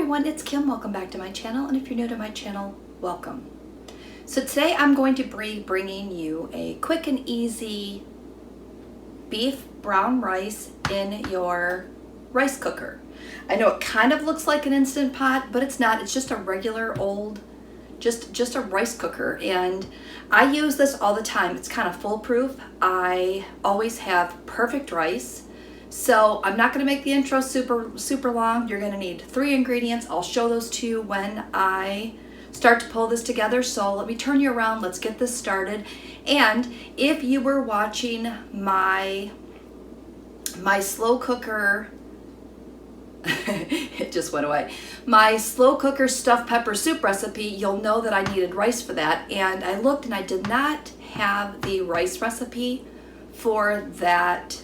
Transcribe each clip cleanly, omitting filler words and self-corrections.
everyone, it's Kim. Welcome back to my channel, and if you're new to my channel, welcome. So today I'm going to be bringing you a quick and easy beef brown rice in your rice cooker. I know it kind of looks like an Instant Pot, but it's not. It's just a regular old, just a rice cooker, and I use this all the time. It's kind of foolproof. I always have perfect rice. So I'm not going to make the intro super long. You're going to need 3 ingredients. I'll show those to you when I start to pull this together. So let me turn you around. Let's get this started. And if you were watching my slow cooker, it just went away. My slow cooker stuffed pepper soup recipe, you'll know that I needed rice for that. And I looked and I did not have the rice recipe for that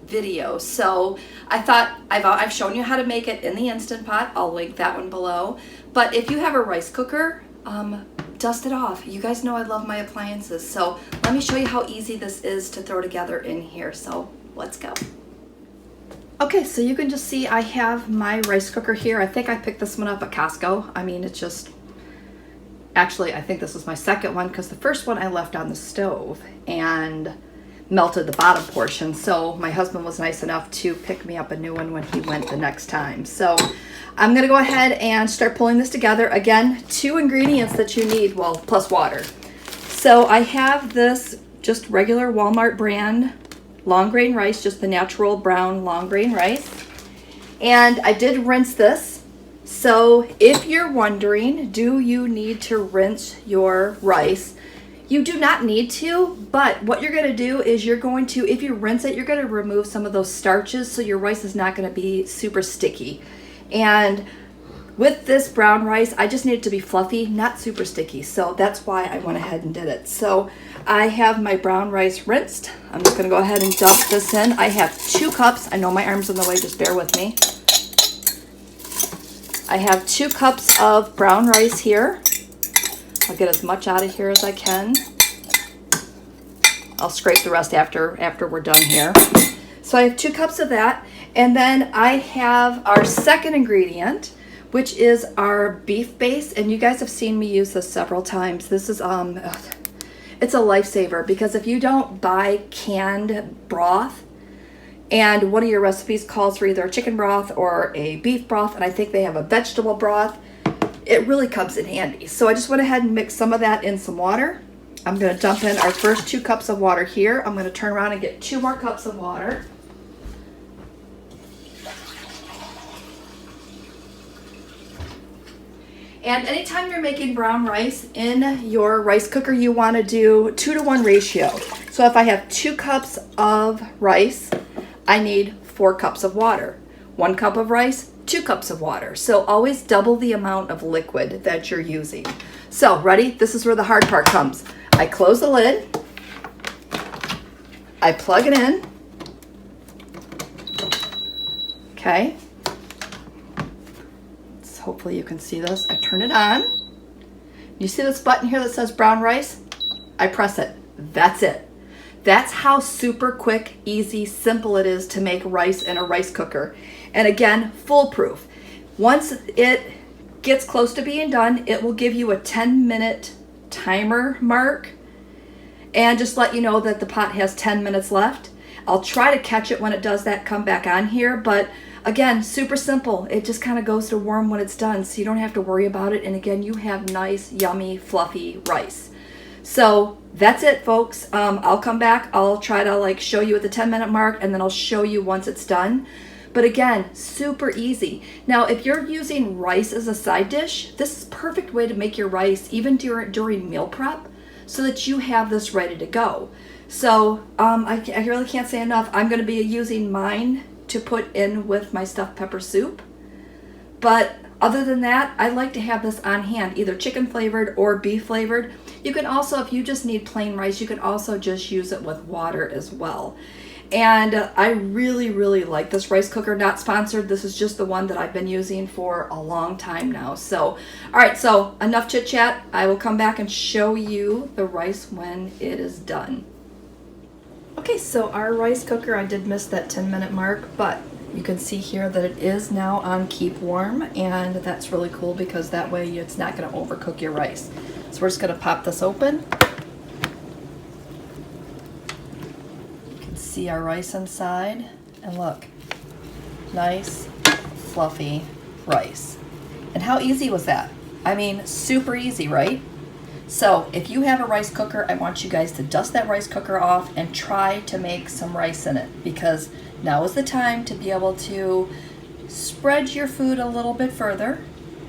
video. So I thought I've shown you how to make it in the Instant Pot. I'll link that one below. But if you have a rice cooker, dust it off. You guys know I love my appliances. So let me show you how easy this is to throw together in here. So let's go. Okay, so you can just see I have my rice cooker here. I think I picked this one up at Costco. I mean, it's just, actually, I think this is my second one because the first one I left on the stove and melted the bottom portion. So my husband was nice enough to pick me up a new one when he went the next time. So I'm gonna go ahead and start pulling this together. Again, 2 ingredients that you need, well, plus water. So I have this just regular Walmart brand long grain rice, just the natural brown long grain rice. And I did rinse this. So if you're wondering, do you need to rinse your rice? You do not need to, but what you're going to do is you're going to, if you rinse it, you're going to remove some of those starches so your rice is not going to be super sticky. And with this brown rice, I just need it to be fluffy, not super sticky. So that's why I went ahead and did it. So I have my brown rice rinsed. I'm just going to go ahead and dump this in. I have 2 cups. I know my arm's in the way, just bear with me. I have 2 cups of brown rice here. I'll get as much out of here as I can. I'll scrape the rest after we're done here. So I have 2 cups of that. And then I have our second ingredient, which is our beef base. And you guys have seen me use this several times. This is, it's a lifesaver because if you don't buy canned broth, and one of your recipes calls for either a chicken broth or a beef broth, and I think they have a vegetable broth, it really comes in handy. So I just went ahead and mixed some of that in some water. I'm going to dump in our first 2 cups of water here. I'm going to turn around and get 2 more cups of water. And anytime you're making brown rice in your rice cooker, you want to do 2-to-1 ratio. So if I have 2 cups of rice, I need 4 cups of water. 1 cup of rice, 2 cups of water. So always double the amount of liquid that you're using. So ready? This is where the hard part comes. I close the lid. I plug it in. Okay. So hopefully you can see this. I turn it on. You see this button here that says brown rice? I press it. That's it. That's how super quick, easy, simple it is to make rice in a rice cooker. And again, foolproof. Once it gets close to being done, it will give you a 10-minute timer mark and just let you know that the pot has 10 minutes left. I'll try to catch it when it does that, come back on here. But again, super simple. It just kind of goes to warm when it's done, so you don't have to worry about it. And again, you have nice, yummy, fluffy rice. So that's it, folks. I'll come back. I'll try to show you at the 10-minute mark, and then I'll show you once it's done. But again, super easy. Now, if you're using rice as a side dish, this is a perfect way to make your rice even during meal prep so that you have this ready to go. So I really can't say enough. I'm going to be using mine to put in with my stuffed pepper soup. But other than that, I like to have this on hand, either chicken flavored or beef flavored. You can also, if you just need plain rice, you can also just use it with water as well. And I really, really like this rice cooker. Not sponsored. This is just the one that I've been using for a long time now. So, all right, so enough chit chat. I will come back and show you the rice when it is done. Okay, so our rice cooker, I did miss that 10-minute mark, but You can see here that it is now on keep warm, and that's really cool because that way it's not going to overcook your rice. So we're just going to pop this open. You can see our rice inside, and look, nice fluffy rice. And how easy was that? I mean, super easy, right? So if you have a rice cooker, I want you guys to dust that rice cooker off and try to make some rice in it, because now is the time to be able to spread your food a little bit further.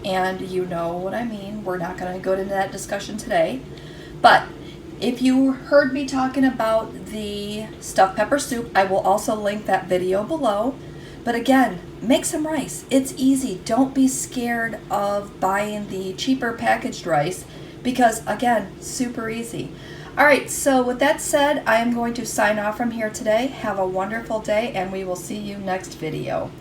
And you know what I mean. We're not going to go into that discussion today. But if you heard me talking about the stuffed pepper soup, I will also link that video below. But again, make some rice. It's easy. Don't be scared of buying the cheaper packaged rice, because again, super easy. All right, so with that said, I am going to sign off from here today. Have a wonderful day, and we will see you next video.